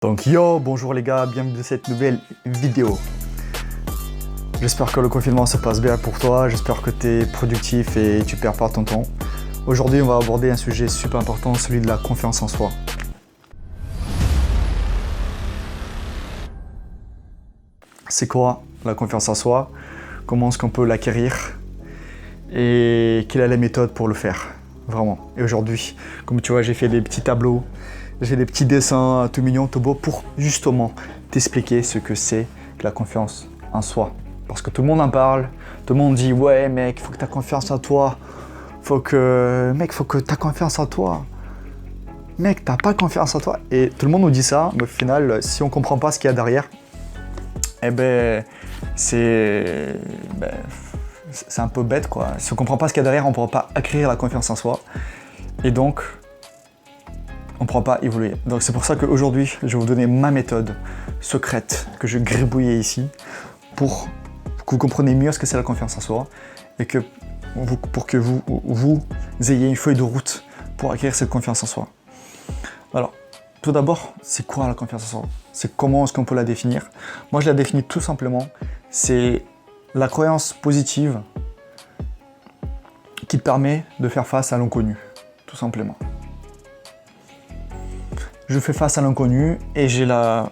Donc yo, bonjour les gars, bienvenue dans cette nouvelle vidéo. J'espère que le confinement se passe bien pour toi, j'espère que tu es productif et tu perds pas ton temps. Aujourd'hui, on va aborder un sujet super important, celui de la confiance en soi. C'est quoi la confiance en soi? Comment est-ce qu'on peut l'acquérir? Et quelle est la méthode pour le faire? Vraiment. Et aujourd'hui, comme tu vois, j'ai fait des petits tableaux. J'ai des petits dessins tout mignons, tout beaux pour justement t'expliquer ce que c'est que la confiance en soi. Parce que tout le monde en parle, tout le monde dit ouais mec, il faut que tu aies confiance en toi. Faut que tu aies confiance en toi. Mec, t'as pas confiance en toi. Et tout le monde nous dit ça, mais au final, si on comprend pas ce qu'il y a derrière, eh ben c'est un peu bête quoi. Si on comprend pas ce qu'il y a derrière, on pourra pas acquérir la confiance en soi. Et donc, on ne pourra pas évoluer. Donc c'est pour ça qu'aujourd'hui, je vais vous donner ma méthode secrète que je gribouillais ici pour que vous compreniez mieux ce que c'est la confiance en soi et pour que vous ayez une feuille de route pour acquérir cette confiance en soi. Alors, tout d'abord, c'est quoi la confiance en soi? C'est comment est-ce qu'on peut la définir? Moi, je la définis tout simplement, c'est la croyance positive qui te permet de faire face à l'inconnu, tout simplement. Je fais face à l'inconnu et j'ai la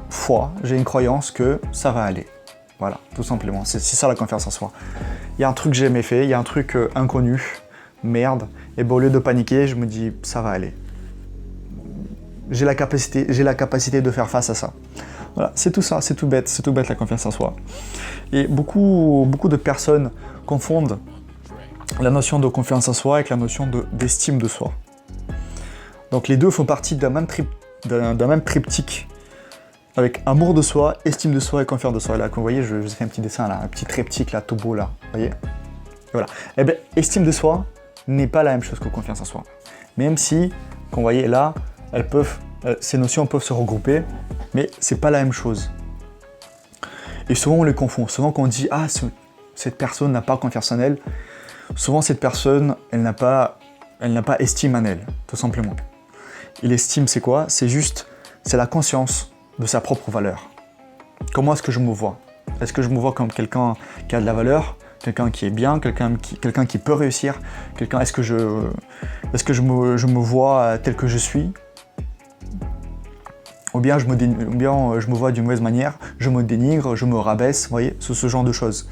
foi, j'ai une croyance que ça va aller. Voilà, tout simplement. C'est ça la confiance en soi. Il y a un truc que j'ai jamais fait, il y a un truc inconnu, merde, et bon, au lieu de paniquer, je me dis ça va aller. J'ai la capacité de faire face à ça. Voilà, c'est tout ça, c'est tout bête la confiance en soi. Et beaucoup de personnes confondent la notion de confiance en soi avec la notion d'estime de soi. Donc les deux font partie d'un même triptyque avec amour de soi, estime de soi et confiance de soi. Et là, comme vous voyez, je vous ai fait un petit dessin là, un petit triptyque là, tout beau là, vous voyez. Et voilà. Eh bien, estime de soi n'est pas la même chose que confiance en soi. Même si, comme vous voyez là, ces notions peuvent se regrouper, mais c'est pas la même chose. Et souvent on les confond. Souvent quand on dit ah cette personne n'a pas confiance en elle, souvent cette personne elle n'a pas estime en elle, tout simplement. Et l'estime, c'est quoi? C'est la conscience de sa propre valeur. Comment est-ce que je me vois? Est-ce que je me vois comme quelqu'un qui a de la valeur, quelqu'un qui est bien, quelqu'un qui peut réussir, est-ce que je me vois tel que je suis? Ou bien je me vois d'une mauvaise manière, je me dénigre, je me rabaisse, vous voyez, ce genre de choses.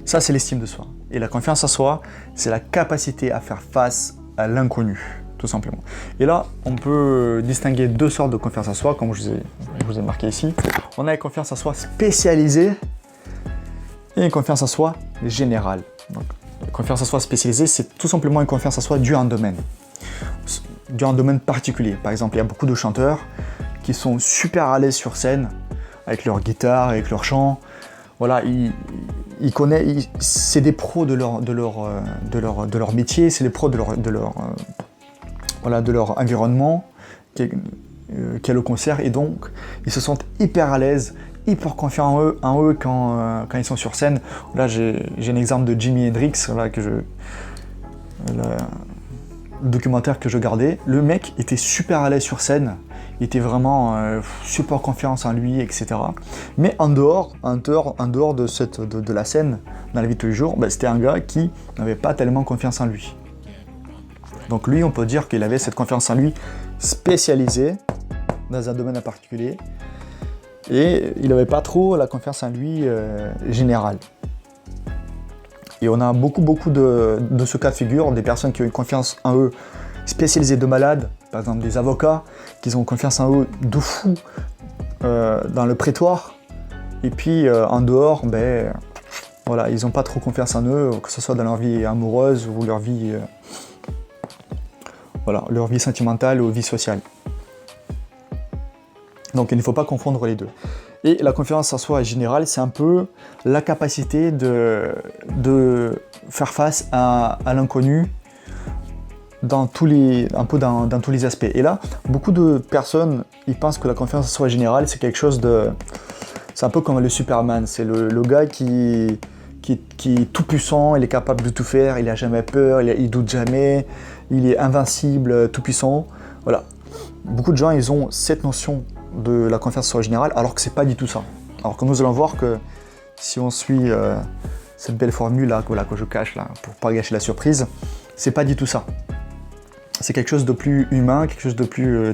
Ça, c'est l'estime de soi. Et la confiance en soi, c'est la capacité à faire face à l'inconnu, tout simplement. Et là, on peut distinguer deux sortes de confiance en soi, comme je vous ai marqué ici. On a une confiance en soi spécialisée et une confiance en soi générale. Donc, la confiance en soi spécialisée, c'est tout simplement une confiance en soi due à un domaine particulier. Par exemple, il y a beaucoup de chanteurs qui sont super à l'aise sur scène, avec leur guitare, avec leur chant. Voilà, c'est des pros de leur métier, c'est des pros de leur environnement qu'est le concert, et donc ils se sentent hyper à l'aise, hyper confiants en eux quand ils sont sur scène. Là j'ai un exemple de Jimi Hendrix, là, le documentaire que je regardais. Le mec était super à l'aise sur scène, il était vraiment super confiance en lui, etc. Mais en dehors de la scène, dans la vie de tous les jours, c'était un gars qui n'avait pas tellement confiance en lui. Donc lui, on peut dire qu'il avait cette confiance en lui spécialisée dans un domaine en particulier, et il n'avait pas trop la confiance en lui générale. Et on a beaucoup de ce cas de figure, des personnes qui ont une confiance en eux spécialisée de malades, par exemple des avocats, qui ont confiance en eux de fou dans le prétoire, et puis en dehors, voilà, ils n'ont pas trop confiance en eux, que ce soit dans leur vie amoureuse ou leur vie sentimentale ou vie sociale. Donc il ne faut pas confondre les deux. Et la confiance en soi générale, c'est un peu la capacité de faire face à l'inconnu dans tous les aspects. Et là, beaucoup de personnes, ils pensent que la confiance en soi générale, c'est quelque chose de... C'est un peu comme le Superman, c'est le gars qui est tout puissant, il est capable de tout faire, il n'a jamais peur, il doute jamais, il est invincible, tout puissant. Voilà. Beaucoup de gens, ils ont cette notion de la confiance en soi générale, alors que c'est pas du tout ça. Alors que nous allons voir que si on suit cette belle formule là, que je cache là, pour pas gâcher la surprise, c'est pas du tout ça. C'est quelque chose de plus humain, quelque chose de plus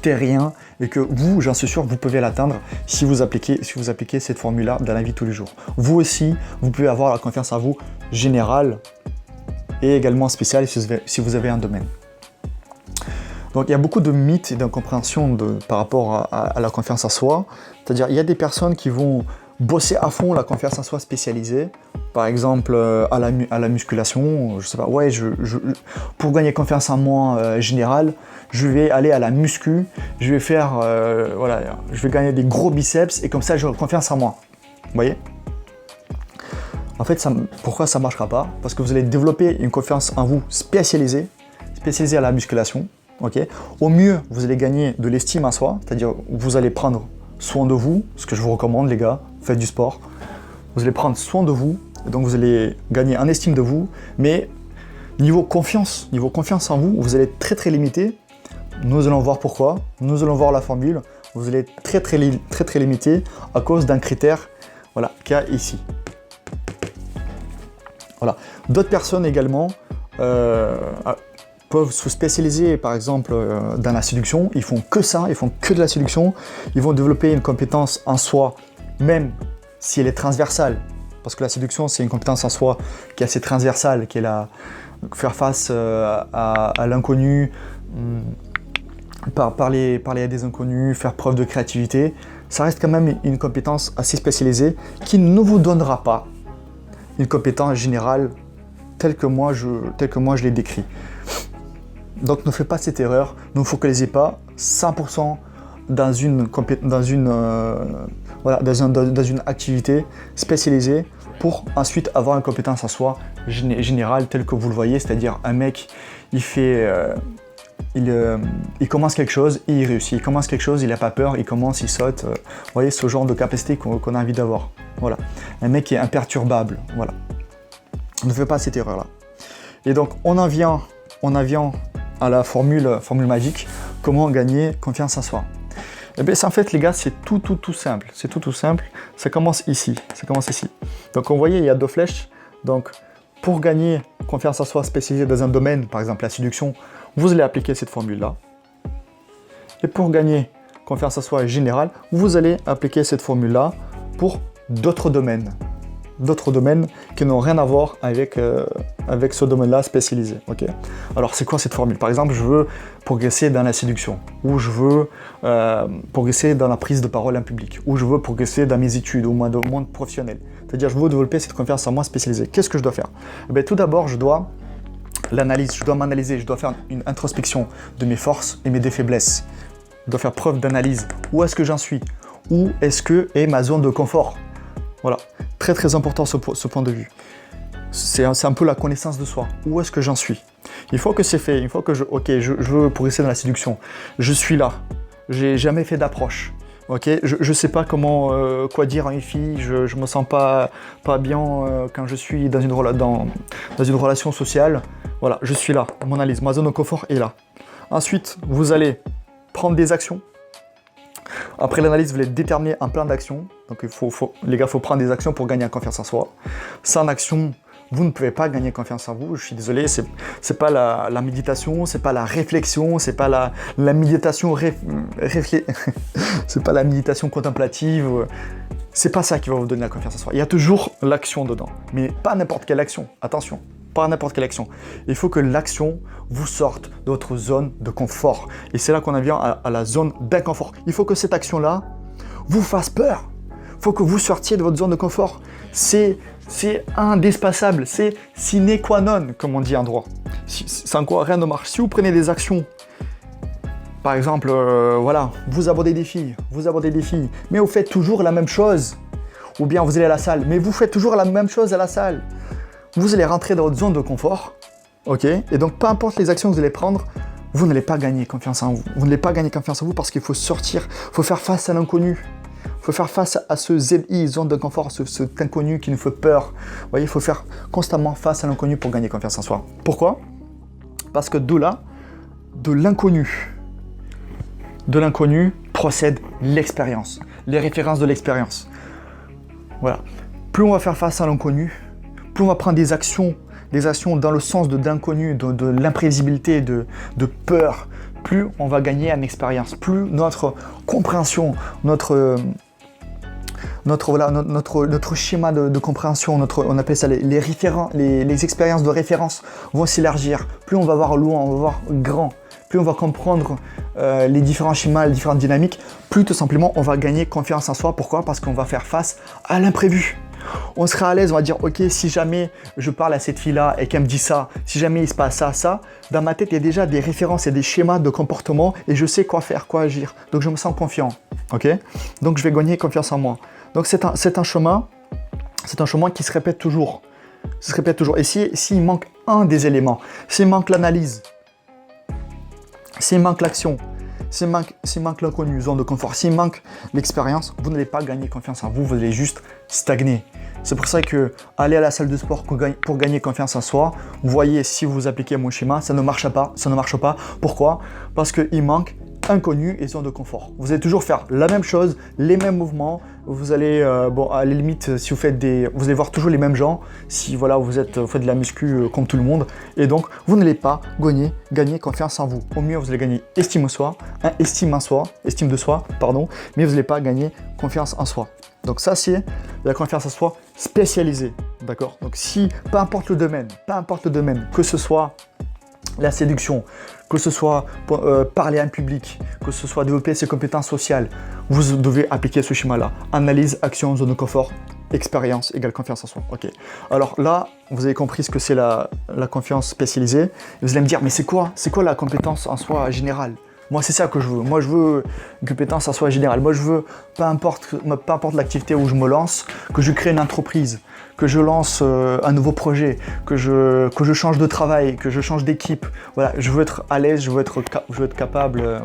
terrien, et que vous, j'en suis sûr, vous pouvez l'atteindre si vous appliquez cette formule-là dans la vie de tous les jours. Vous aussi, vous pouvez avoir la confiance en vous générale et également spéciale si vous avez un domaine. Donc il y a beaucoup de mythes et d'incompréhensions par rapport à la confiance en soi. C'est-à-dire, il y a des personnes qui vont bosser à fond la confiance en soi spécialisée. Par exemple, à la musculation, je sais pas, ouais, pour gagner confiance en moi générale, je vais aller à la muscu, je vais faire, voilà, je vais gagner des gros biceps et comme ça, j'aurai confiance en moi. Vous voyez ? En fait, pourquoi ça ne marchera pas ? Parce que vous allez développer une confiance en vous spécialisée à la musculation. Okay. Au mieux, vous allez gagner de l'estime en soi, c'est-à-dire vous allez prendre soin de vous, ce que je vous recommande les gars, faites du sport. Vous allez prendre soin de vous, et donc vous allez gagner en estime de vous, mais niveau confiance en vous, vous allez être très très limité. Nous allons voir pourquoi, nous allons voir la formule, vous allez être très limité à cause d'un critère, voilà, qu'il y a ici. Voilà. D'autres personnes également peuvent se spécialiser par exemple dans la séduction, ils font que ça, ils font que de la séduction, ils vont développer une compétence en soi, même si elle est transversale, parce que la séduction c'est une compétence en soi qui est assez transversale, qui est faire face à l'inconnu, parler à des inconnus, faire preuve de créativité, ça reste quand même une compétence assez spécialisée qui ne vous donnera pas une compétence générale telle que moi je l'ai décrit. Donc ne faites pas cette erreur, ne vous focalisez pas 100% dans une activité spécialisée pour ensuite avoir une compétence en soi générale telle que vous le voyez, c'est-à-dire un mec il commence quelque chose et il réussit, il commence quelque chose, il n'a pas peur, il commence, il saute, vous voyez ce genre de capacité qu'on a envie d'avoir. Voilà, un mec qui est imperturbable, voilà. Ne faites pas cette erreur-là. Et donc on en vient à la formule magique, comment gagner confiance en soi. Et bien en fait les gars, c'est tout simple, ça commence ici, Donc vous voyez, il y a deux flèches, donc pour gagner confiance en soi spécialisée dans un domaine, par exemple la séduction, vous allez appliquer cette formule-là. Et pour gagner confiance en soi générale, vous allez appliquer cette formule-là pour d'autres domaines qui n'ont rien à voir avec ce domaine-là spécialisé. Okay. Alors c'est quoi cette formule ? Par exemple, je veux progresser dans la séduction, ou je veux progresser dans la prise de parole en public, ou je veux progresser dans mes études, ou dans le monde professionnel. C'est-à-dire, je veux développer cette confiance en moi spécialisée. Qu'est-ce que je dois faire ? Tout d'abord, je dois m'analyser, je dois faire une introspection de mes forces et mes faiblesses. Je dois faire preuve d'analyse. Où est-ce que j'en suis ? Où est-ce que est ma zone de confort ? Voilà, très important ce point de vue. C'est un peu la connaissance de soi. Où est-ce que j'en suis ? Une fois que c'est fait, une fois que je veux progresser dans la séduction, je suis là, j'ai jamais fait d'approche. Okay, je sais pas quoi dire à une fille, je me sens pas bien quand je suis dans une relation sociale. Voilà, je suis là, mon analyse, ma zone de confort est là. Ensuite, vous allez prendre des actions. Après l'analyse, vous allez déterminer un plan d'action. Donc les gars, il faut prendre des actions pour gagner en confiance en soi. Sans action, vous ne pouvez pas gagner confiance en vous. Je suis désolé, c'est pas la méditation, c'est pas la réflexion, c'est pas la méditation c'est pas la méditation contemplative. C'est pas ça qui va vous donner la confiance en soi. Il y a toujours l'action dedans, mais pas n'importe quelle action. Attention, pas n'importe quelle action. Il faut que l'action vous sorte de votre zone de confort. Et c'est là qu'on en vient à la zone d'inconfort. Il faut que cette action-là vous fasse peur. Il faut que vous sortiez de votre zone de confort. C'est indispensable, c'est sine qua non, comme on dit en droit. Sans quoi rien ne marche. Si vous prenez des actions, par exemple, vous abordez des filles, mais vous faites toujours la même chose. Ou bien vous allez à la salle, mais vous faites toujours la même chose à la salle. Vous allez rentrer dans votre zone de confort, ok ? Et donc, peu importe les actions que vous allez prendre, vous n'allez pas gagner confiance en vous. Vous n'allez pas gagner confiance en vous parce qu'il faut sortir, il faut faire face à l'inconnu. Il faut faire face à ce ZI, zone de confort, cet inconnu qui nous fait peur. Vous voyez, il faut faire constamment face à l'inconnu pour gagner confiance en soi. Pourquoi ? Parce que de l'inconnu procède l'expérience, les références de l'expérience. Voilà. Plus on va faire face à l'inconnu, plus on va prendre des actions dans le sens de l'inconnu, de l'imprévisibilité, de peur, plus on va gagner en expérience, plus notre compréhension, notre schéma de compréhension, on appelle ça les expériences de référence vont s'élargir, plus on va voir loin, on va voir grand, plus on va comprendre les différents schémas, les différentes dynamiques, plus tout simplement on va gagner confiance en soi. Pourquoi? Parce qu'on va faire face à l'imprévu. On sera à l'aise, on va dire ok, si jamais je parle à cette fille-là et qu'elle me dit ça, si jamais il se passe ça, dans ma tête il y a déjà des références et des schémas de comportement et je sais quoi faire, quoi agir. Donc je me sens confiant, ok? Donc je vais gagner confiance en moi. Donc c'est un chemin qui se répète toujours. Et s'il manque un des éléments, s'il manque l'analyse, s'il manque l'action, s'il manque l'inconnu, zone de confort, s'il manque l'expérience, vous n'allez pas gagner confiance en vous, vous allez juste stagner. C'est pour ça que aller à la salle de sport pour gagner confiance en soi, vous voyez, si vous appliquez mon schéma, ça ne marche pas. Pourquoi? Parce qu'il manque inconnu et zone de confort. Vous allez toujours faire la même chose, les mêmes mouvements. Vous allez, à la limite, si vous allez voir toujours les mêmes gens. Si voilà, vous faites de la muscu comme tout le monde, et donc vous n'allez pas gagner confiance en vous. Au mieux, vous allez gagner estime de soi, mais vous n'allez pas gagner confiance en soi. Donc ça, c'est la confiance en soi spécialisée, d'accord? Donc peu importe le domaine, que ce soit la séduction, que ce soit parler en public, que ce soit développer ses compétences sociales, vous devez appliquer ce schéma-là. Analyse, action, zone de confort, expérience égale confiance en soi. Ok. Alors là, vous avez compris ce que c'est la confiance spécialisée. Et vous allez me dire, mais c'est quoi la compétence en soi générale? Moi, c'est ça que je veux. Moi, je veux une compétence en soi générale. Moi, je veux, peu importe l'activité où je me lance, que je crée une entreprise, que je lance un nouveau projet, que je change de travail, que je change d'équipe. Voilà, je veux être à l'aise, je veux être capable,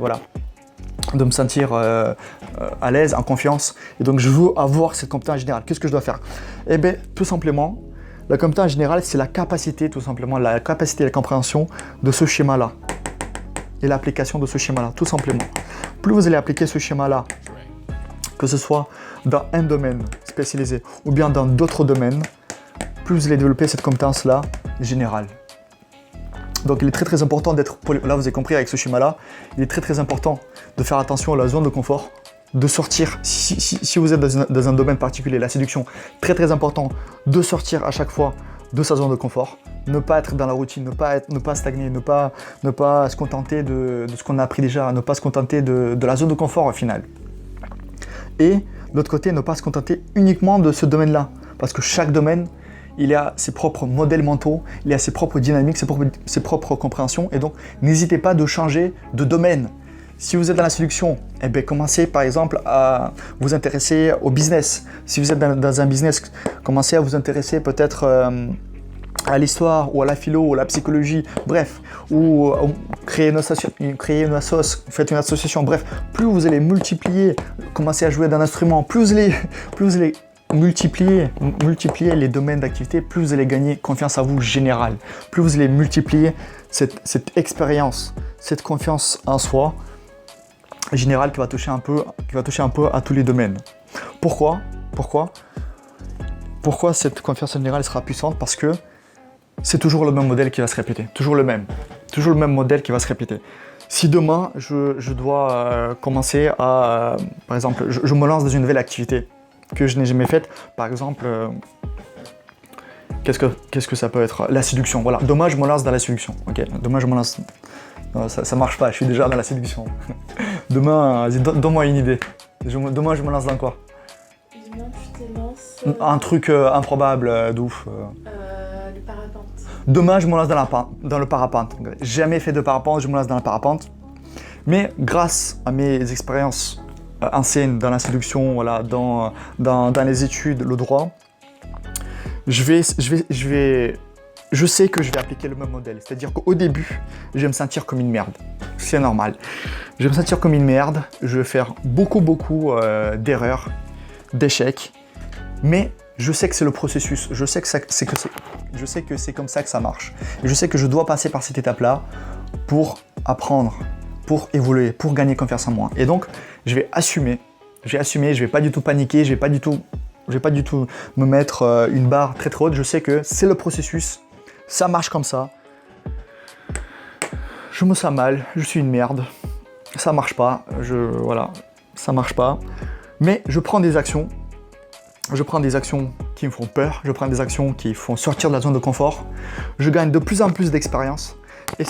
de me sentir à l'aise, en confiance. Et donc, je veux avoir cette compétence générale. Qu'est-ce que je dois faire? Eh bien, tout simplement, la compétence générale, c'est la capacité et la compréhension de ce schéma-là. Et l'application de ce schéma-là, tout simplement. Plus vous allez appliquer ce schéma-là, que ce soit dans un domaine spécialisé ou bien dans d'autres domaines, plus vous allez développer cette compétence-là générale. Donc il est très important d'être, là vous avez compris avec ce schéma-là, il est très important de faire attention à la zone de confort, de sortir, si vous êtes dans un domaine particulier, la séduction, très important de sortir à chaque fois de sa zone de confort, ne pas être dans la routine, ne pas stagner, ne pas se contenter de ce qu'on a appris déjà, ne pas se contenter de la zone de confort au final. Et de l'autre côté, ne pas se contenter uniquement de ce domaine-là, parce que chaque domaine, il a ses propres modèles mentaux, il a ses propres dynamiques, ses propres compréhensions, et donc n'hésitez pas de changer de domaine. Si vous êtes dans la séduction, eh bien, commencez par exemple à vous intéresser au business. Si vous êtes dans un business, commencez à vous intéresser peut-être à l'histoire ou à la philo ou à la psychologie, bref, ou créer une association, faites une association, bref, plus vous allez multiplier, commencer à jouer d'un instrument, plus vous allez multiplier les domaines d'activité, plus vous allez gagner confiance en vous générale, plus vous allez multiplier cette expérience, cette confiance en soi générale qui va toucher un peu à tous les domaines. Pourquoi cette confiance générale sera puissante? Parce que c'est toujours le même modèle qui va se répéter, toujours le même modèle qui va se répéter. Si demain je dois commencer à, par exemple, je me lance dans une nouvelle activité que je n'ai jamais faite, par exemple, qu'est-ce que ça peut être? La séduction, voilà. Demain je me lance dans la séduction, ok. Demain je me lance. Non, ça marche pas, je suis déjà dans la séduction. Demain, donne-moi une idée. Demain je me lance dans quoi? Demain tu te lances. Un truc improbable, d'ouf. Le parapente. Demain, je me lance dans le parapente. Jamais fait de parapente, je me lance dans le parapente. Mais grâce à mes expériences anciennes dans la séduction, voilà, dans les études, le droit, je sais que je vais appliquer le même modèle. C'est-à-dire qu'au début, je vais me sentir comme une merde. C'est normal. Je vais me sentir comme une merde. Je vais faire beaucoup d'erreurs, d'échecs. Mais je sais que c'est le processus. Je sais que c'est comme ça que ça marche. Et je sais que je dois passer par cette étape-là pour apprendre, pour évoluer, pour gagner confiance en moi. Et donc, je vais assumer, je vais pas du tout paniquer, je vais pas du tout me mettre une barre très très haute. Je sais que c'est le processus, ça marche comme ça. Je me sens mal, je suis une merde, ça marche pas, voilà, ça marche pas. Mais je prends des actions qui me font peur, je prends des actions qui font sortir de la zone de confort. Je gagne de plus en plus d'expérience. Et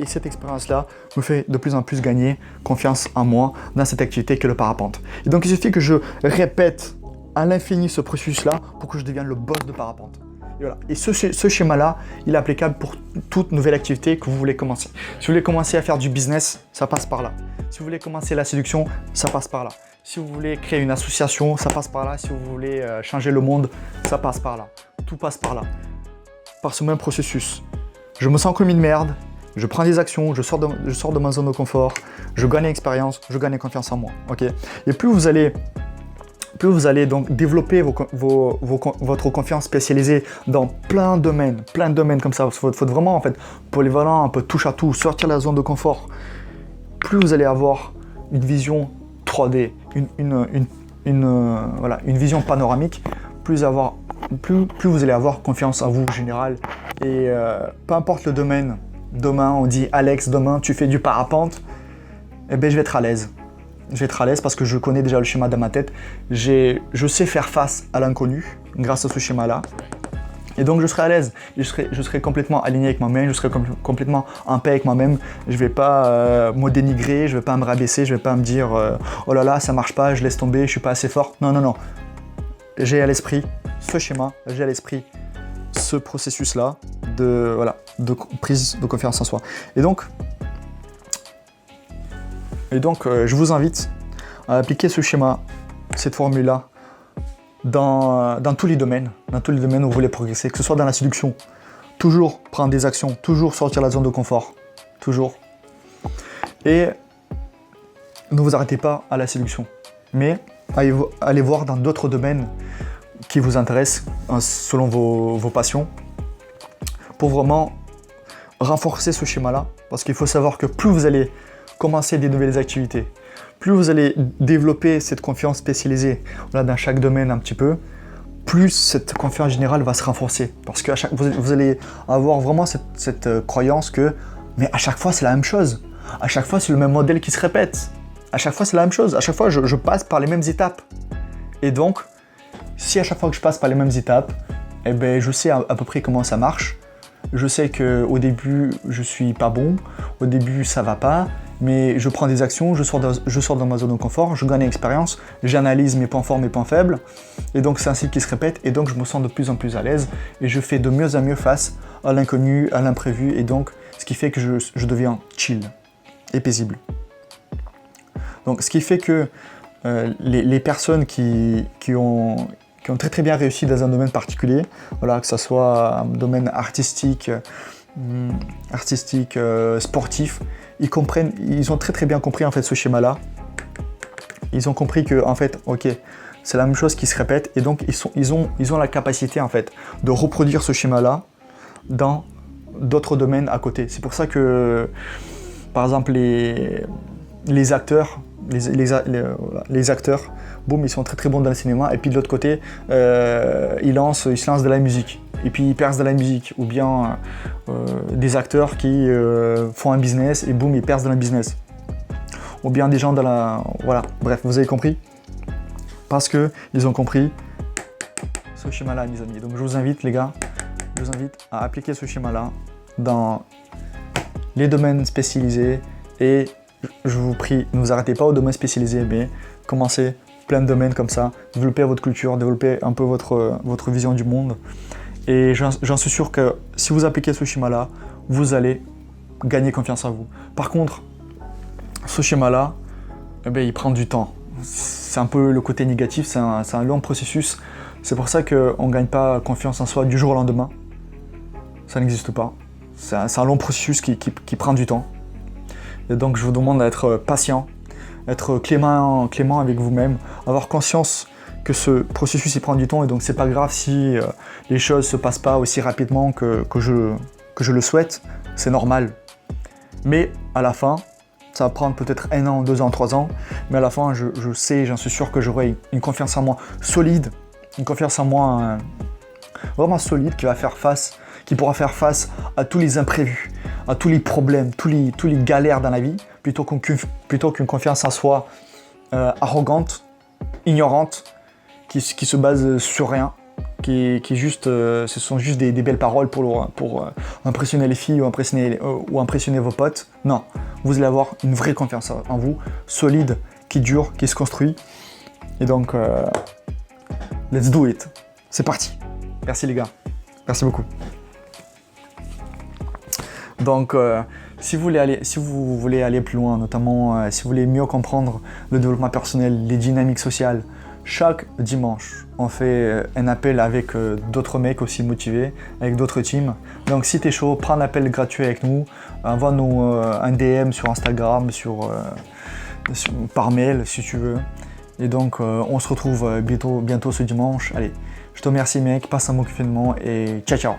cette expérience-là me fait de plus en plus gagner confiance en moi dans cette activité que le parapente. Et donc il suffit que je répète à l'infini ce processus-là pour que je devienne le boss de parapente. Et voilà. Et ce schéma-là, il est applicable pour toute nouvelle activité que vous voulez commencer. Si vous voulez commencer à faire du business, ça passe par là. Si vous voulez commencer la séduction, ça passe par là. Si vous voulez créer une association, ça passe par là. Si vous voulez changer le monde, ça passe par là. Tout passe par là. Par ce même processus. Je me sens comme une merde. Je prends des actions, je sors de ma zone de confort, je gagne expérience, je gagne confiance en moi. Okay. Et plus vous allez donc développer votre confiance spécialisée dans plein de domaines comme ça. Il faut vraiment en fait polyvalent, un peu touche à tout, sortir de la zone de confort. Plus vous allez avoir une vision 3D, une vision panoramique, plus vous allez avoir confiance en vous en général. Et peu importe le domaine. Demain, on dit Alex, demain tu fais du parapente, eh ben je vais être à l'aise. Je vais être à l'aise parce que je connais déjà le schéma dans ma tête. Je sais faire face à l'inconnu grâce à ce schéma-là. Et donc je serai à l'aise. Je serai complètement aligné avec moi-même, je serai complètement en paix avec moi-même. Je ne vais pas me dénigrer, je ne vais pas me rabaisser, je ne vais pas me dire oh là là, ça marche pas, je laisse tomber, je suis pas assez fort. Non, non, non. J'ai à l'esprit ce schéma, j'ai à l'esprit ce processus-là de prise de confiance en soi. Et donc je vous invite à appliquer ce schéma, cette formule-là, dans tous les domaines où vous voulez progresser, que ce soit dans la séduction, toujours prendre des actions, toujours sortir de la zone de confort, toujours. Et ne vous arrêtez pas à la séduction, mais allez voir dans d'autres domaines qui vous intéressent, selon vos passions, pour vraiment renforcer ce schéma-là, parce qu'il faut savoir que plus vous allez commencer des nouvelles activités, plus vous allez développer cette confiance spécialisée dans chaque domaine un petit peu, plus cette confiance générale va se renforcer. Parce que vous allez avoir vraiment cette croyance que, mais à chaque fois c'est la même chose, à chaque fois c'est le même modèle qui se répète, à chaque fois c'est la même chose, à chaque fois je passe par les mêmes étapes. Et donc, si à chaque fois que je passe par les mêmes étapes, eh ben, je sais à peu près comment ça marche. Je sais qu'au début, je suis pas bon, au début, ça va pas, mais je prends des actions, je sors de ma zone de confort, je gagne l'expérience, j'analyse mes points forts, mes points faibles, et donc c'est un cycle qui se répète, et donc je me sens de plus en plus à l'aise, et je fais de mieux en mieux face à l'inconnu, à l'imprévu, et donc ce qui fait que je deviens chill et paisible. Donc ce qui fait que les personnes qui ont très très bien réussi dans un domaine particulier, voilà, que ce soit un domaine artistique, sportif, ils ont très très bien compris en fait ce schéma-là. Ils ont compris que en fait, ok, c'est la même chose qui se répète, et donc ils ont la capacité en fait de reproduire ce schéma-là dans d'autres domaines à côté. C'est pour ça que, par exemple, les acteurs, boum, ils sont très très bons dans le cinéma, et puis de l'autre côté, ils se lancent de la musique, et puis ils percent de la musique, ou bien des acteurs qui font un business, et boum, ils percent dans le business. Ou bien des gens dans la... Voilà, bref, vous avez compris. Parce qu'ils ont compris ce schéma-là, mes amis. Donc je vous invite, les gars, à appliquer ce schéma-là dans les domaines spécialisés, et je vous prie, ne vous arrêtez pas aux domaines spécialisés, mais commencez plein de domaines comme ça, développez votre culture, développez un peu votre vision du monde. Et j'en suis sûr que si vous appliquez ce schéma-là, vous allez gagner confiance en vous. Par contre, ce schéma-là, il prend du temps. C'est un peu le côté négatif, c'est un long processus. C'est pour ça qu'on ne gagne pas confiance en soi du jour au lendemain. Ça n'existe pas. C'est un long processus qui prend du temps. Et donc je vous demande d'être patient, être clément avec vous-même, avoir conscience que ce processus il prend du temps, et donc c'est pas grave si les choses se passent pas aussi rapidement que je le souhaite, c'est normal. Mais à la fin, Ça va prendre peut-être 1 an, 2 ans, 3 ans, mais à la fin, je sais, j'en suis sûr que j'aurai une confiance en moi solide, une confiance en moi vraiment solide qui pourra faire face à tous les imprévus, à tous les problèmes, tous les galères dans la vie, plutôt qu'une confiance en soi arrogante, ignorante, qui se base sur rien, qui est juste, ce sont juste des belles paroles pour impressionner les filles ou impressionner vos potes. Non, vous allez avoir une vraie confiance en vous, solide, qui dure, qui se construit. Et donc, let's do it. C'est parti. Merci les gars. Merci beaucoup. Donc, si vous voulez aller plus loin, notamment si vous voulez mieux comprendre le développement personnel, les dynamiques sociales, chaque dimanche, on fait un appel avec d'autres mecs aussi motivés, avec d'autres teams. Donc si t'es chaud, prends un appel gratuit avec nous, envoie-nous un DM sur Instagram, par mail si tu veux. Et donc on se retrouve bientôt ce dimanche. Allez, je te remercie mec, passe un bon confinement et ciao ciao.